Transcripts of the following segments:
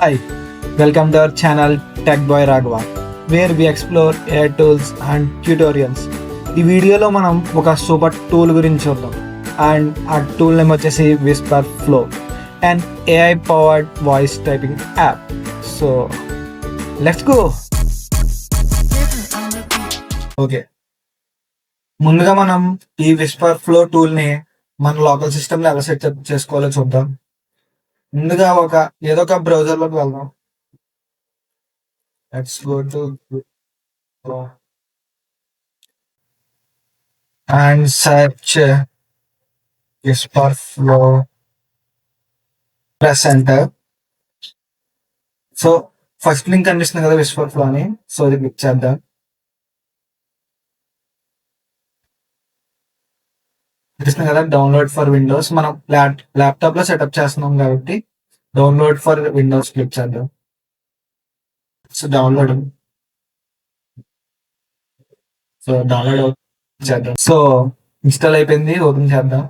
Hi, welcome to our channel Tech Boy Raghava, where we explore AI tools and tutorials. ఈ వీడియోలో మనం ఒక super tool గురించి చూద్దాం అండ్ ఆ టూల్ నేమ్ వచ్చేసి Whisper flow and AI powered voice typing app. So let's go. Okay, ముందుగా మనం ఈ విస్పర్ ఫ్లో టూల్ని మన లోకల్ సిస్టమ్లో ఎలా సెట్ చేసుకోవాలో చూద్దాం. ముందుగా ఏదో ఒక బ్రౌజర్లోకి వెళ్దాం. Let's go to and search Whisper Flow, press enter. So first link కనిపిస్తుంది కదా విస్పర్ ఫ్లో అని, సో ఇది క్లిక్ చేద్దాం. కనిపిస్తుంది కదా డౌన్లోడ్ ఫర్ విండోస్. మనం ల్యాప్టాప్ లో సెటప్ చేస్తున్నాం కాబట్టి డౌన్లోడ్ ఫర్ విండోస్ క్లిక్ చేద్దాం. సో డౌన్లోడ్ చేద్దాం. సో ఇన్స్టాల్ అయిపోయింది, ఓపెన్ చేద్దాం.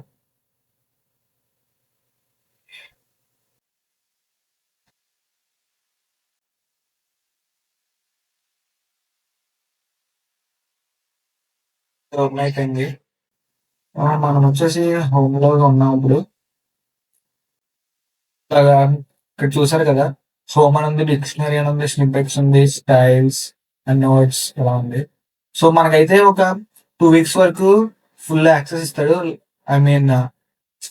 ఓపెన్ అయిపోయింది. మనం వచ్చేసి హోమ్ లో ఉన్నాం ఇప్పుడు. ఇక్కడ చూసారు కదా, హోమ్ అని ఉంది, డిక్షనరీ అని ఉంది, స్నిప్పెట్స్ ఉంది, స్టైల్స్ అండ్ నోట్స్ ఇలా ఉంది. సో మనకైతే ఒక 2 weeks వరకు ఫుల్ యాక్సెస్ ఇస్తాడు. I mean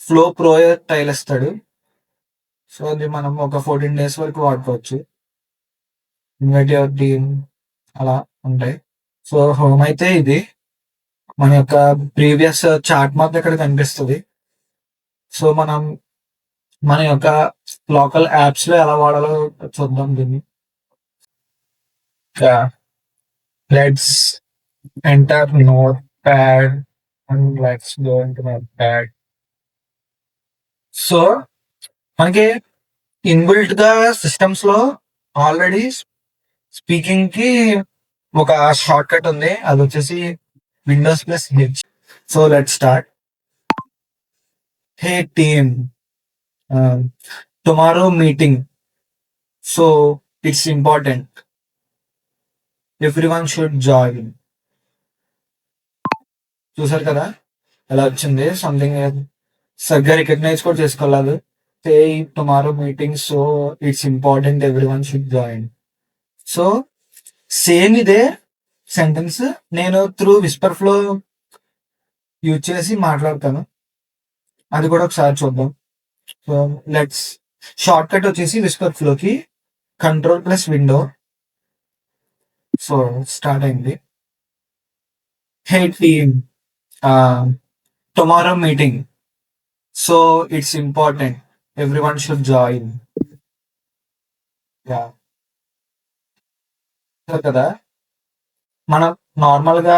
flow pro trial ఇస్తాడు. సో అది మనం ఒక 14 days వరకు వాడుకోవచ్చు. ఇన్వైట్ యువర్ టీమ్ అలా ఉంటాయి. సో హోమ్ అయితే ఇది మన యొక్క ప్రీవియస్ చాట్ మాత్రం ఇక్కడ కనిపిస్తుంది. సో మనం మన యొక్క లోకల్ యాప్స్ లో ఎలా వాడాలో చూద్దాం దీన్ని. Let's enter notepad and let's go into notepad. So మనకి ఇన్బిల్ట్ గా సిస్టమ్స్ లో ఆల్రెడీ స్పీకింగ్ కి ఒక షార్ట్ కట్ ఉంది, అది వచ్చేసి windows plus H. So let's start. Hey team, tomorrow meeting, so it's important, every one should join. చూసారు కదా ఎలా వచ్చింది, సంథింగ్ సరిగ్గా రికగ్నైజ్ కూడా చేసుకోలేదు. Hey tomorrow meeting, so it's important, every one should join. So same ఇదే sentence నేను through whisper flow use చేసి మాట్లాడతాను, అది కూడా ఒకసారి చూద్దాం. సో లెట్స్ షార్ట్ కట్ వచ్చేసి విస్పర్ ఫ్లోకి control plus window. So start అయింది. Hey team, tomorrow meeting, so it's important, every one should join. కదా మనం నార్మల్ గా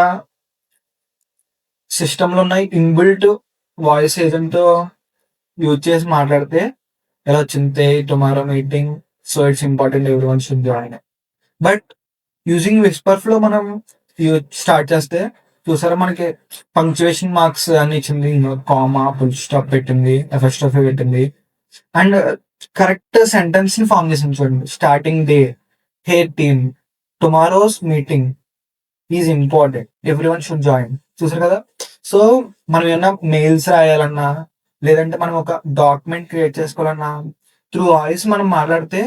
సిస్టమ్ లో ఉన్న ఇన్బిల్ట్ వాయిస్ ఏజెంట్ యూజ్ చేసి మాట్లాడితే ఎలా వచ్చింది, tomorrow meeting, so it's important, every one should join. But using Whisper flow మనం స్టార్ట్ చేస్తే చూసారా మనకి పంక్చువేషన్ మార్క్స్ అని ఇచ్చింది, కామా, ఫుల్ స్టాప్ పెట్టింది, ఎఫ్ఎస్టాప్ పెట్టింది, అండ్ కరెక్ట్ సెంటెన్స్ ని ఫామ్ చేసింది చూడండి. Starting day, hey team, tomorrow's meeting is important, every one should join. చూసారు కదా. సో మనం ఏమన్నా మెయిల్స్ రాయాలన్నా, లేదంటే మనం ఒక డాక్యుమెంట్ క్రియేట్ చేసుకోవాలన్నా త్రూ వాయిస్ మనం మాట్లాడితే,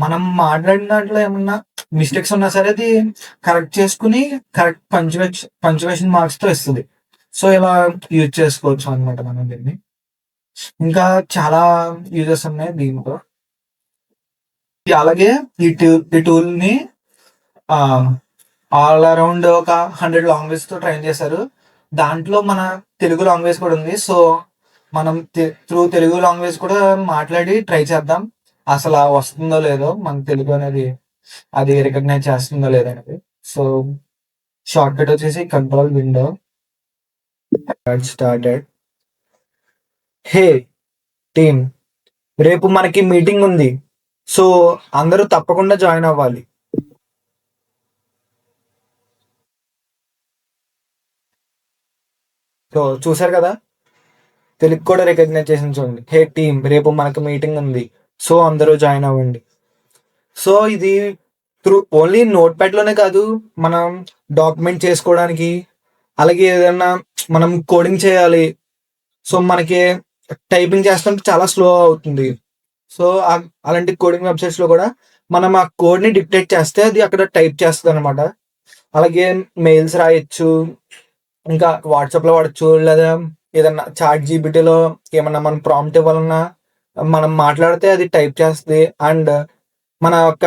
మనం మాట్లాడిన దాంట్లో ఏమన్నా మిస్టేక్స్ ఉన్నా సరే అది కరెక్ట్ చేసుకుని కరెక్ట్ పంచువేషన్ మార్క్స్ తో ఇస్తుంది. సో ఇలా యూజ్ చేసుకోవచ్చు అనమాట మనం దీన్ని. ఇంకా చాలా యూజెస్ ఉన్నాయి దీంతో. అలాగే ఈ టూల్ ని ఆల్ అరౌండ్ ఒక 100 లాంగ్వేజ్ తో ట్రైన్ చేశారు. దాంట్లో మన తెలుగు లాంగ్వేజ్ కూడా ఉంది. సో మనం త్రూ తెలుగు లాంగ్వేజ్ కూడా మాట్లాడి ట్రై చేద్దాం, అసలు వస్తుందో లేదో, మన తెలుగు అనేది అది రికగ్నైజ్ చేస్తుందో లేదనేది. సో షార్ట్ కట్ వచ్చేసి కంట్రోల్ విండో. స్టార్టెడ్. హే టీమ్, రేపు మనకి మీటింగ్ ఉంది, సో అందరూ తప్పకుండా జాయిన్ అవ్వాలి. సో చూసారు కదా, తెలుగు కూడా రికగ్నైజ్ చేసింది చూడండి. హే టీమ్, రేపు మనకు మీటింగ్ ఉంది, సో అందరూ జాయిన్ అవ్వండి. సో ఇది ఓన్లీ నోట్ ప్యాడ్ లోనే కాదు, మనం డాక్యుమెంట్ చేసుకోవడానికి, అలాగే ఏదైనా మనం కోడింగ్ చేయాలి. సో మనకి టైపింగ్ చేస్తుంటే చాలా స్లో అవుతుంది. సో అలాంటి కోడింగ్ వెబ్సైట్స్ లో కూడా మనం ఆ కోడ్ ని డిక్టేట్ చేస్తే అది అక్కడ టైప్ చేస్తుంది అనమాట. అలాగే మెయిల్స్ రాయొచ్చు, ఇంకా వాట్సాప్ లో వాడచ్చు, లేదా ఏదన్నా చాట్ జీపీటీలో ఏమన్నా మనం ప్రాంప్ట్ ఇవ్వాలన్నా మనం మాట్లాడితే అది టైప్ చేస్తుంది. అండ్ మన యొక్క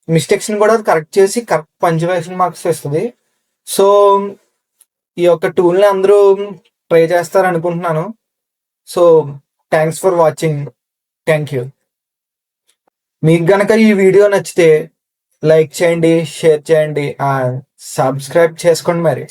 మిస్టేక్స్ ని కూడా కరెక్ట్ చేసి కరెక్ట్ పంచువేషన్ మార్క్స్ ఇస్తుంది. సో ఈ యొక్క టూల్ ని అందరూ ట్రై చేస్తారు అనుకుంటున్నాను. So thanks for watching. Thank you. మీకు గనక ఈ వీడియో నచ్చితే లైక్ చేయండి, షేర్ చేయండి, అండ్ సబ్స్క్రైబ్ చేసుకోండి మరి.